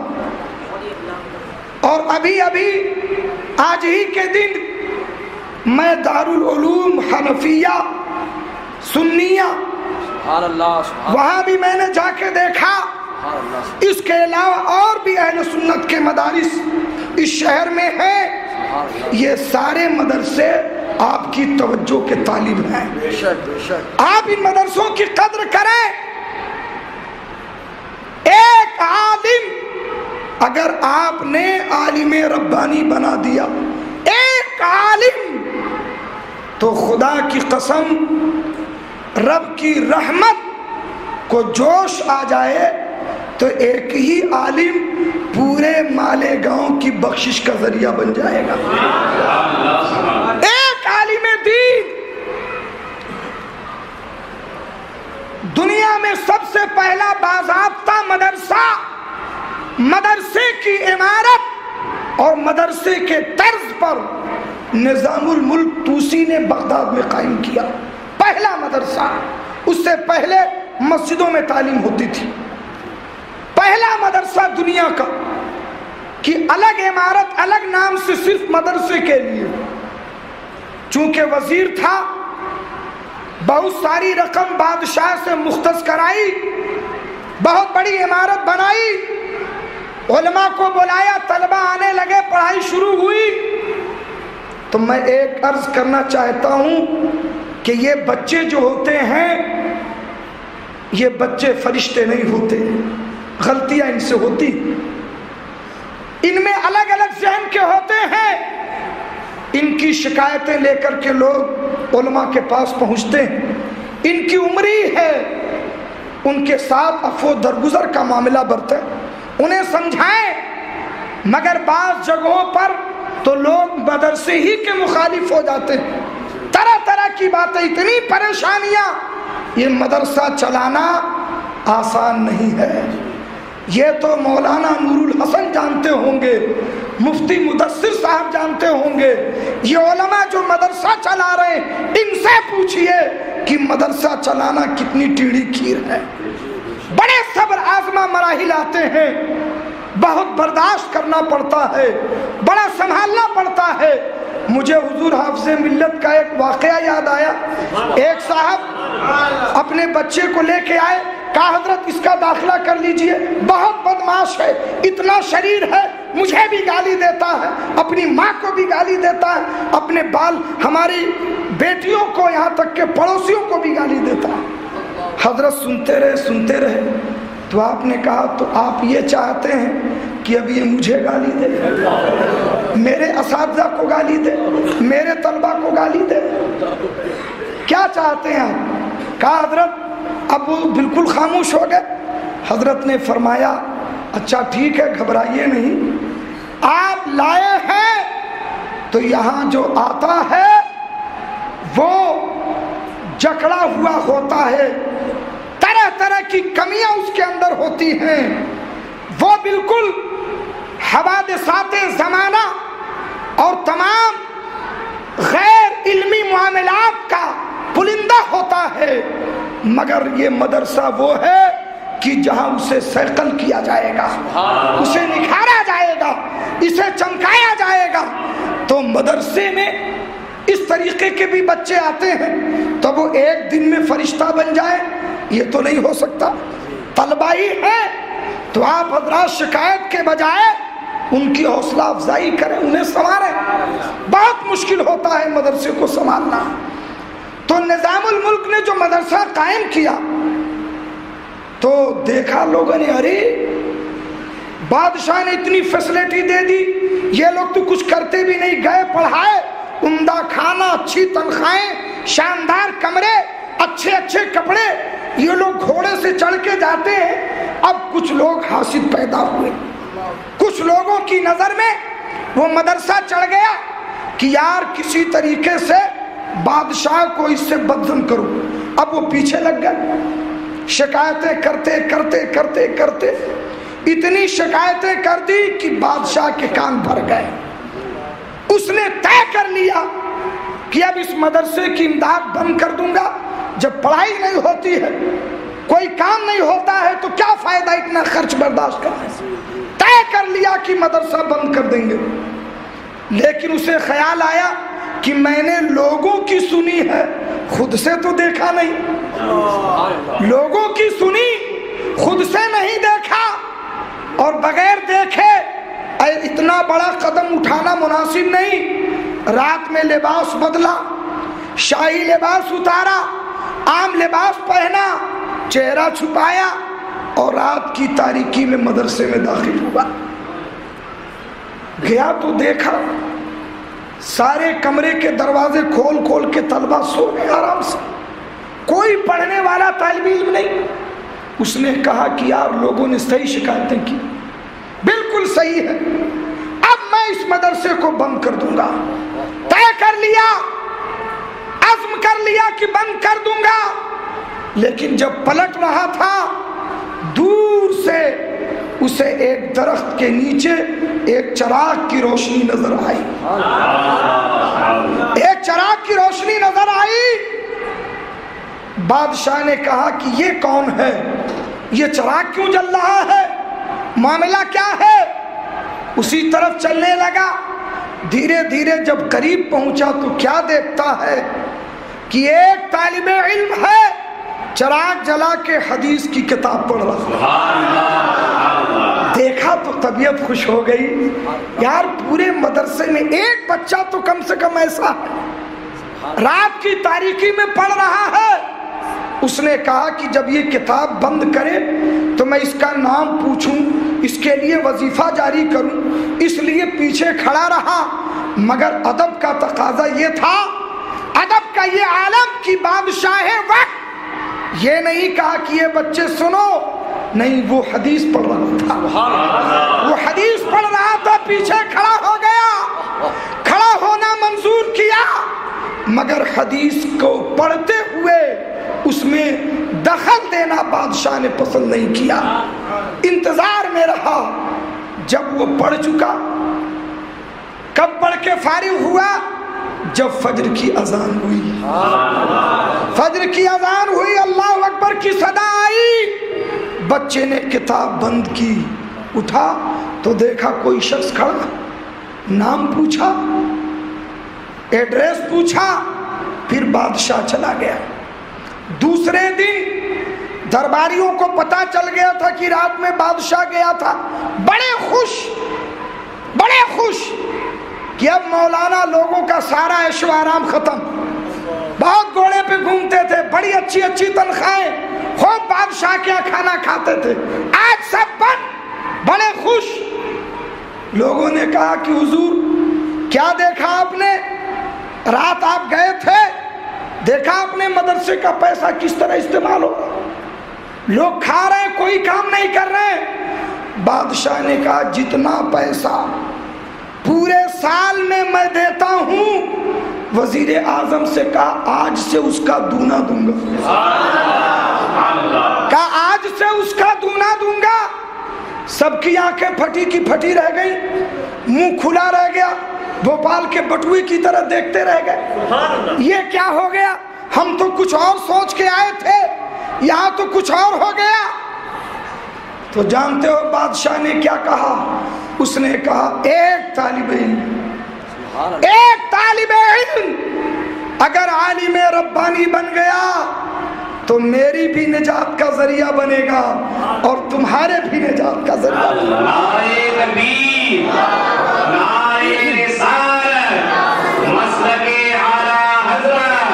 اور ابھی آج ہی کے دن میں دارالعلوم حنفیہ سنیہ وہاں بھی میں نے جا کے دیکھا۔ اس کے علاوہ اور بھی اہل سنت کے مدارس اس شہر میں ہیں۔ یہ سارے مدرسے آپ کی توجہ کے طالب ہیں۔ آپ ان مدرسوں کی قدر کریں۔ ایک عالم اگر آپ نے عالم ربانی بنا دیا، ایک عالم، تو خدا کی قسم رب کی رحمت کو جوش آ جائے تو ایک ہی عالم پورے مالے گاؤں کی بخشش کا ذریعہ بن جائے گا۔ ایک عالم دین دنیا میں سب سے پہلا باضابطہ مدرسہ، مدرسے کی عمارت اور مدرسے کے طرز پر نظام الملک طوسی نے بغداد میں قائم کیا۔ پہلا مدرسہ، اس سے پہلے مسجدوں میں تعلیم ہوتی تھی۔ پہلا مدرسہ دنیا کا کہ الگ عمارت الگ نام سے صرف مدرسے کے لیے، چونکہ وزیر تھا، بہت ساری رقم بادشاہ سے مختص کرائی، بہت بڑی عمارت بنائی، علماء کو بلایا، طلبہ آنے لگے، پڑھائی شروع ہوئی۔ تو میں ایک عرض کرنا چاہتا ہوں کہ یہ بچے جو ہوتے ہیں یہ بچے فرشتے نہیں ہوتے، غلطیاں ان سے ہوتی، ان میں الگ الگ ذہن کے ہوتے ہیں۔ ان کی شکایتیں لے کر کے لوگ علماء کے پاس پہنچتے ہیں، ان کی عمری ہے، ان کے ساتھ عفو درگزر کا معاملہ برتے، انہیں سمجھائیں۔ مگر بعض جگہوں پر تو لوگ مدرسے ہی کے مخالف ہو جاتے ہیں، طرح طرح کی باتیں، اتنی پریشانیاں۔ یہ مدرسہ چلانا آسان نہیں ہے، یہ تو مولانا نور الحسن جانتے ہوں گے، مفتی مدثر صاحب جانتے ہوں گے۔ یہ علماء جو مدرسہ چلا رہے ہیں ان سے پوچھئے کہ مدرسہ چلانا کتنی ٹیڑھی کھیر ہے۔ بڑے صبر آزما مراحل آتے ہیں، بہت برداشت کرنا پڑتا ہے، بڑا سنبھالنا پڑتا ہے۔ مجھے حضور حافظ ملت کا ایک واقعہ یاد آیا۔ ایک صاحب اپنے بچے کو لے کے آئے، کہا حضرت اس کا داخلہ کر لیجئے، بہت بدمعاش ہے، اتنا شریر ہے، مجھے بھی گالی دیتا ہے، اپنی ماں کو بھی گالی دیتا ہے، اپنے ہماری بیٹیوں کو، یہاں تک کہ پڑوسیوں کو بھی گالی دیتا ہے۔ حضرت سنتے رہے تو آپ نے کہا تو آپ یہ چاہتے ہیں کہ اب یہ مجھے گالی دے، میرے اساتذہ کو گالی دے، میرے طلبہ کو گالی دے، کیا چاہتے ہیں آپ؟ کہا حضرت، اب وہ بالکل خاموش ہو گئے۔ حضرت نے فرمایا اچھا ٹھیک ہے، گھبرائیے نہیں، آپ لائے ہیں تو یہاں جو آتا ہے وہ جکڑا ہوا ہوتا ہے، طرح طرح کی کمیاں اس کے اندر ہوتی ہیں، وہ بالکل حوادثات زمانہ اور تمام غیر علمی معاملات کا پلندہ ہوتا ہے، مگر یہ مدرسہ وہ ہے کہ جہاں اسے سیقل کیا جائے گا، اسے نکھارا جائے گا، اسے چمکایا جائے گا۔ تو مدرسے میں اس طریقے کے بھی بچے آتے ہیں تو وہ ایک دن میں فرشتہ بن جائے، یہ تو نہیں ہو سکتا۔ طلبہ ہی ہیں تو آپ حضرات شکایت کے بجائے ان کی حوصلہ افزائی کریں، انہیں سنواریں۔ بہت مشکل ہوتا ہے مدرسے کو سنبھالنا۔ تو نظام الملک نے جو مدرسہ قائم کیا تو دیکھا لوگوں نے، ارے بادشاہ نے اتنی فیسلٹی دے دی، یہ لوگ تو کچھ کرتے بھی نہیں، گئے پڑھائے، عمدہ کھانا، اچھی تنخواہیں، شاندار کمرے، اچھے اچھے کپڑے، یہ لوگ گھوڑے سے چڑھ کے جاتے ہیں۔ اب کچھ لوگ حاسد پیدا ہوئے، کچھ لوگوں کی نظر میں وہ مدرسہ چڑھ گیا کہ یار کسی طریقے سے بادشاہ کو اس سے بدزن کرو۔ اب وہ پیچھے لگ گئے، شکایتیں کرتے کرتے کرتے کرتے اتنی شکایتیں کر دی کہ بادشاہ کے کان بھر گئے۔ اس نے طے کر لیا کہ اب اس مدرسے کی امداد بند کر دوں گا، جب پڑھائی نہیں ہوتی ہے، کوئی کام نہیں ہوتا ہے تو کیا فائدہ اتنا خرچ برداشت کرنا۔ طے کر لیا کہ مدرسہ بند کر دیں گے، لیکن اسے خیال آیا کہ میں نے لوگوں کی سنی ہے، خود سے تو دیکھا نہیں، لوگوں کی سنی خود سے نہیں دیکھا، اور بغیر دیکھے اتنا بڑا قدم اٹھانا مناسب نہیں۔ رات میں لباس بدلا، شاہی لباس اتارا، عام لباس پہنا، چہرہ چھپایا، اور رات کی تاریکی میں مدرسے میں داخل ہوا۔ گیا تو دیکھا سارے کمرے کے دروازے کھول کھول کے طلبہ سو گئے آرام سے، کوئی پڑھنے والا طالب علم نہیں۔ اس نے کہا کہ یار لوگوں نے صحیح شکایتیں کی، بالکل صحیح ہے، اب میں اس مدرسے کو بند کر دوں گا۔ طے کر لیا، عزم کر لیا کہ بند کر دوں گا، لیکن جب پلٹ رہا تھا دور سے اسے ایک درخت کے نیچے ایک چراغ کی روشنی نظر آئی، ایک چراغ کی روشنی نظر آئی۔ بادشاہ نے کہا کہ یہ کون ہے، یہ چراغ کیوں جل رہا ہے، معاملہ کیا ہے؟ اسی طرف چلنے لگا۔ دھیرے دھیرے جب قریب پہنچا تو کیا دیکھتا ہے کہ ایک طالب علم ہے چراغ جلا کے حدیث کی کتاب پڑھ رہا۔ دیکھا تو طبیعت خوش ہو گئی، یار پورے مدرسے میں ایک بچہ تو کم سے کم ایسا ہے، رات کی تاریکی میں پڑھ رہا ہے۔ اس نے کہا کہ جب یہ کتاب بند کرے تو میں اس کا نام پوچھوں، اس کے لیے وظیفہ جاری کروں، اس لیے پیچھے کھڑا رہا، مگر ادب کا تقاضا یہ تھا، ادب کا یہ عالم کی بادشاہ وقت یہ نہیں کہا کہ یہ بچے سنو، نہیں، وہ حدیث پڑھ رہا تھا، وہ حدیث پڑھ رہا تھا، پیچھے کھڑا ہو گیا، کھڑا ہونا منظور کیا، مگر حدیث کو پڑھتے ہوئے اس میں دخل دینا بادشاہ نے پسند نہیں کیا۔ انتظار میں رہا، جب وہ پڑھ چکا، کب پڑھ کے فارغ ہوا؟ جب فجر کی اذان ہوئی، فجر کی اذان ہوئی، اللہ اکبر کی صدا آئی، بچے نے کتاب بند کی، اٹھا تو دیکھا کوئی شخص کھڑا، نام پوچھا، ایڈریس پوچھا، پھر بادشاہ چلا گیا۔ دوسرے دن درباریوں کو پتا چل گیا تھا کہ رات میں بادشاہ گیا تھا، بڑے خوش کہ اب مولانا لوگوں کا سارا عیش و آرام ختم، بہت گھوڑے پہ گھومتے تھے، بڑی اچھی اچھی تنخواہیں، خوب بادشاہ کے کھانا کھاتے تھے، آج سب بند، بڑے خوش۔ لوگوں نے کہا کہ حضور کیا دیکھا آپ نے، رات آپ گئے تھے، دیکھا آپ نے مدرسے کا پیسہ کس طرح استعمال ہو، لوگ کھا رہے ہیں، کوئی کام نہیں کر رہے۔ بادشاہ نے کہا جتنا پیسہ پورے سال میں میں دیتا ہوں، وزیر اعظم سے کہا آج سے اس کا دونا دوں گا، کہا آج سے اس کا دونا دوں گا۔ سب کی آنکھیں پھٹی کی پھٹی رہ گئی، منہ کھلا رہ گیا، بھوپال کے بٹوے کی طرح دیکھتے رہ گئے، یہ کیا ہو گیا؟ ہم تو کچھ اور سوچ کے آئے تھے، یہاں تو کچھ اور ہو گیا۔ تو جانتے ہو بادشاہ نے کیا کہا؟ اس نے کہا ایک طالب علم اگر عالم ربانی بن گیا تو میری بھی نجات کا ذریعہ بنے گا اور تمہارے بھی نجات کا ذریعہ بنے گا۔ نعرہ تکبیر، نعرہ رسالت، مسلک اعلیٰ حضرت۔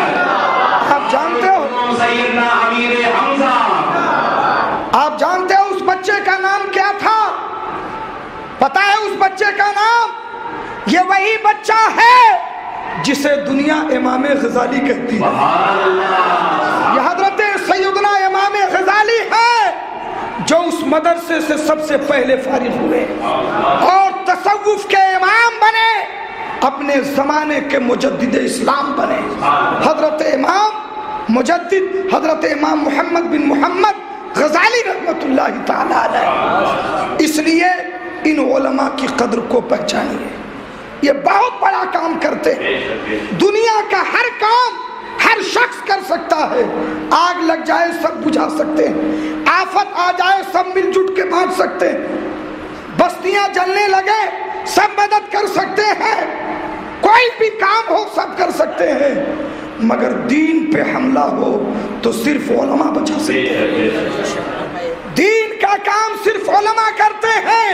آپ جانتے ہو سیدنا امیر حمزہ، آپ جانتے ہو اس بچے کا نام کیا تھا؟ پتا ہے اس بچے کا نام؟ یہ وہی بچہ ہے جسے دنیا امام غزالی کہتی ہے۔ یہ حضرت سیدنا امام غزالی ہے جو اس مدرسے سے سب سے پہلے فارغ ہوئے اور تصوف کے امام بنے، اپنے زمانے کے مجدد اسلام بنے۔ حضرت امام مجدد حضرت امام محمد بن محمد غزالی رحمت اللہ تعالی علیہ۔ اس لیے ان علماء کی قدر کو پہچانیے، یہ بہت بڑا کام کرتے ہیں۔ دنیا کا ہر کام ہر شخص کر سکتا ہے، آگ لگ جائے سب بجھا سکتے ہیں، آفت آ جائے سب مل جٹ کے بانٹ سکتے ہیں، بستیاں جلنے لگے سب مدد کر سکتے ہیں، کوئی بھی کام ہو سب کر سکتے ہیں، مگر دین پہ حملہ ہو تو صرف علماء بچا سکتے ہیں۔ دین کا کام صرف علماء کرتے ہیں،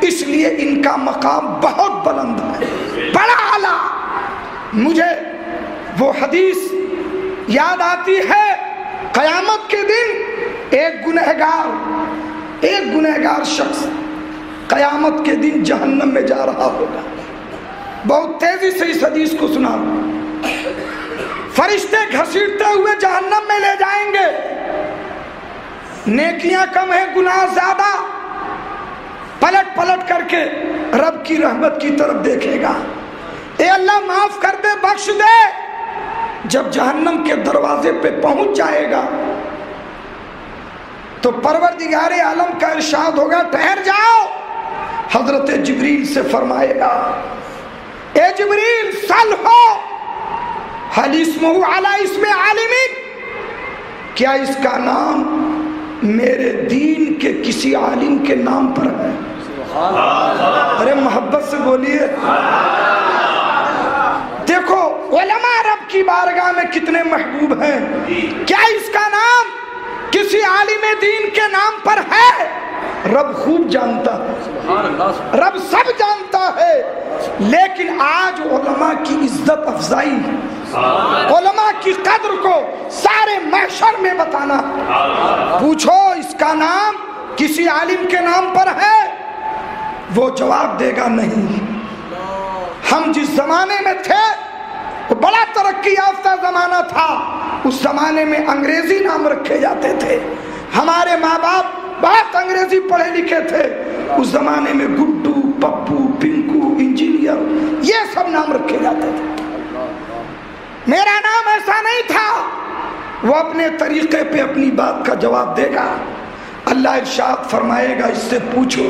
اس لیے ان کا مقام بہت بلند ہے، بڑا اعلیٰ۔ مجھے وہ حدیث یاد آتی ہے، قیامت کے دن ایک گنہگار شخص قیامت کے دن جہنم میں جا رہا ہوگا۔ بہت تیزی سے اس حدیث کو سنا، فرشتے گھسیٹتے ہوئے جہنم میں لے جائیں گے، نیکیاں کم ہیں گناہ زیادہ، پلٹ پلٹ کر کے رب کی رحمت کی طرف دیکھے گا، اے اللہ معاف کر دے بخش دے۔ جب جہنم کے دروازے پہ پہنچ جائے گا تو پروردگار عالم کا ارشاد ہوگا ٹھہر جاؤ۔ حضرت جبریل سے فرمائے گا اے جبریل سل ہو حل اسمہ علی اسم عالم، کیا اس کا نام میرے دین کے کسی عالم کے نام پر ہے؟ ارے محبت سے بولیے۔ دیکھو علماء رب کی بارگاہ میں کتنے محبوب ہیں، کیا اس کا نام کسی عالم دین کے نام پر ہے؟ رب خوب جانتا ہے، رب سب جانتا ہے، لیکن آج علماء کی عزت افزائی، علماء کی قدر کو سارے محشر میں بتانا۔ پوچھو اس کا نام کسی عالم کے نام پر ہے؟ وہ جواب دے گا نہیں۔ ہم جس زمانے میں تھے وہ بڑا ترقی یافتہ زمانہ تھا، اس زمانے میں انگریزی نام رکھے جاتے تھے، ہمارے ماں باپ بہت انگریزی پڑھے لکھے تھے، اس زمانے میں گڈو پپو پنکو انجینئر یہ سب نام رکھے جاتے تھے۔ میرا نام ایسا نہیں تھا۔ وہ اپنے طریقے پہ اپنی بات کا جواب دے گا۔ اللہ ارشاد فرمائے گا اس سے پوچھو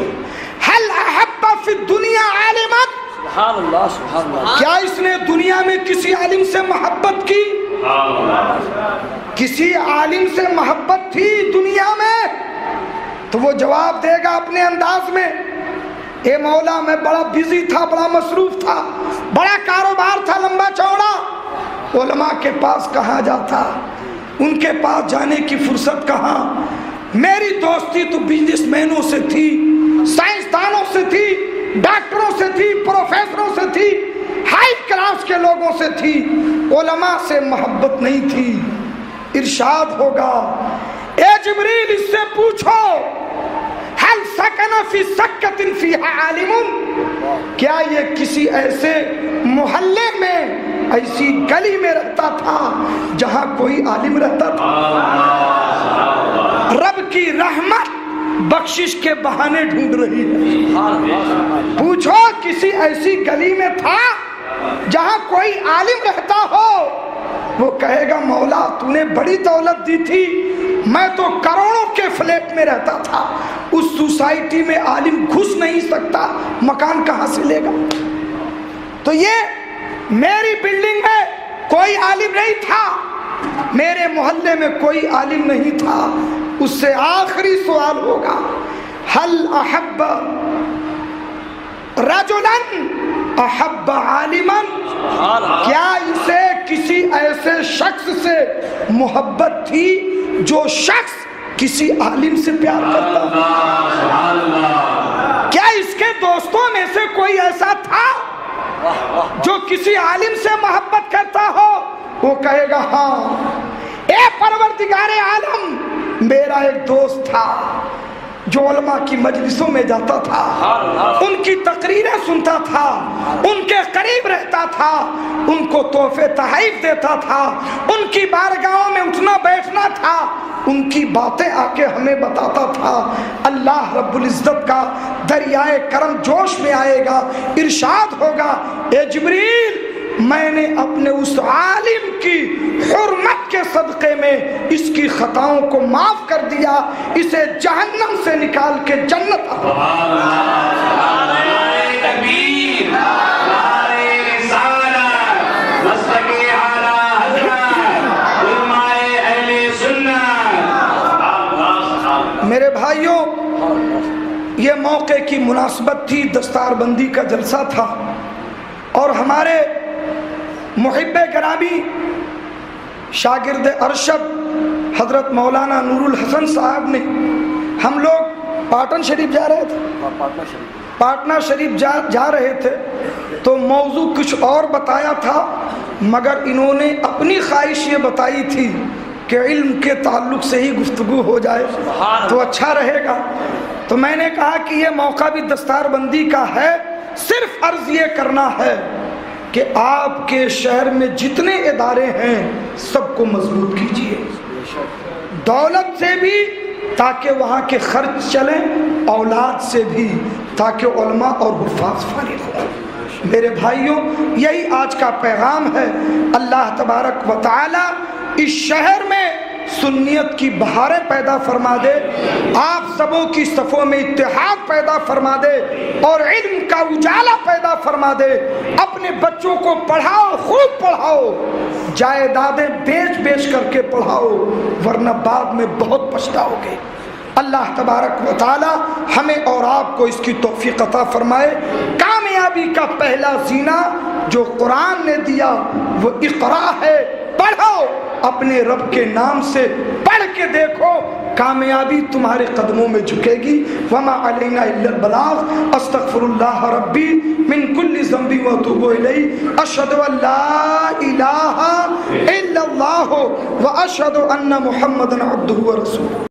هل احب فی الدنیا عالما، سبحان اللہ سبحان اللہ، کیا اس نے دنیا میں کسی عالم سے محبت کی؟ کسی عالم سے محبت تھی دنیا میں؟ تو وہ جواب دے گا اپنے انداز میں اے مولا میں بڑا بزی تھا، بڑا مصروف تھا، بڑا کاروبار تھا لمبا چوڑا، علماء کے پاس کہاں جاتا، ان کے پاس جانے کی فرصت کہاں، میری دوستی تو بزنس مینوں سے تھی، سائنسدانوں سے تھی، ڈاکٹروں سے تھی، پروفیسروں سے تھی، ہائی کلاس کے لوگوں سے تھی، علماء سے محبت نہیں تھی۔ ارشاد ہوگا اے جبریل اس سے پوچھو هل سکن فی سکۃ فیہا عالم، کیا یہ کسی ایسے محلے میں ایسی گلی میں رہتا تھا جہاں کوئی عالم رہتا تھا؟ رب کی رحمت بخشش کے بہانے ڈھونڈ رہی ہے۔ پوچھو کسی ایسی گلی میں تھا جہاں کوئی عالم رہتا ہو؟ وہ کہے گا مولا تو نے بڑی دولت دی تھی، میں تو کروڑوں کے فلیٹ میں رہتا تھا، اس سوسائٹی میں عالم گھس نہیں سکتا، مکان کہاں سے لے گا؟ تو یہ میری بلڈنگ ہے، کوئی عالم نہیں تھا، میرے محلے میں کوئی عالم نہیں تھا۔ اس سے آخری سوال ہوگا، حل احب رجلا احب عالما، کیا اسے کسی ایسے شخص سے محبت تھی جو شخص کسی عالم سے پیار کرتا؟ کیا اس کے دوستوں میں سے کوئی ایسا تھا جو کسی عالم سے محبت کرتا ہو؟ وہ کہے گا ہاں، اے پروردگار عالم، میرا ایک دوست تھا جو علماء کی مجلسوں میں جاتا تھا، ان کی تقریریں سنتا تھا، ان کے قریب رہتا تھا، ان کو تحفے تحائف دیتا تھا، ان کی بارگاہوں میں اٹھنا بیٹھنا تھا، ان کی باتیں آ کے ہمیں بتاتا تھا۔ اللہ رب العزت کا دریائے کرم جوش میں آئے گا، ارشاد ہوگا، اے جبریل، میں نے اپنے اس عالم کی حرمت کے صدقے میں اس کی خطاؤں کو معاف کر دیا، اسے جہنم سے نکال کے جنت میرے بھائیوں، یہ موقع کی مناسبت تھی، دستار بندی کا جلسہ تھا، اور ہمارے محب گرامی شاگرد ارشد حضرت مولانا نور الحسن صاحب نے، ہم لوگ پاٹن شریف جا رہے تھے، پٹنہ شریف جا رہے تھے، تو موضوع کچھ اور بتایا تھا، مگر انہوں نے اپنی خواہش یہ بتائی تھی کہ علم کے تعلق سے ہی گفتگو ہو جائے تو اچھا رہے گا۔ تو میں نے کہا کہ یہ موقع بھی دستار بندی کا ہے، صرف عرض یہ کرنا ہے کہ آپ کے شہر میں جتنے ادارے ہیں سب کو مضبوط کیجیے، دولت سے بھی تاکہ وہاں کے خرچ چلیں، اولاد سے بھی تاکہ علماء اور حفاظ فارغ ہوں۔ میرے بھائیوں، یہی آج کا پیغام ہے۔ اللہ تبارک و تعالی اس شہر میں سنیت کی بہاریں پیدا فرما دے، آپ سبوں کی صفوں میں اتحاد پیدا فرما دے، اور علم کا اجالا پیدا فرما دے۔ اپنے بچوں کو پڑھاؤ، خوب پڑھاؤ، جائیدادیں بیچ بیچ کر کے پڑھاؤ، ورنہ بعد میں بہت پچھتاؤ گے۔ اللہ تبارک و تعالی ہمیں اور آپ کو اس کی توفیق عطا فرمائے۔ کامیابی کا پہلا زینہ جو قرآن نے دیا وہ اقرا ہے، پڑھو، اپنے رب کے نام سے پڑھ کے دیکھو، کامیابی تمہارے قدموں میں جھکے گی۔ وما علینا الا البلاغ، استغفر اللہ ربی من کل ذنب واتوب الیہ، اشہد ان لا الہ الا اللہ واشہد ان محمدا عبدہ ورسولہ۔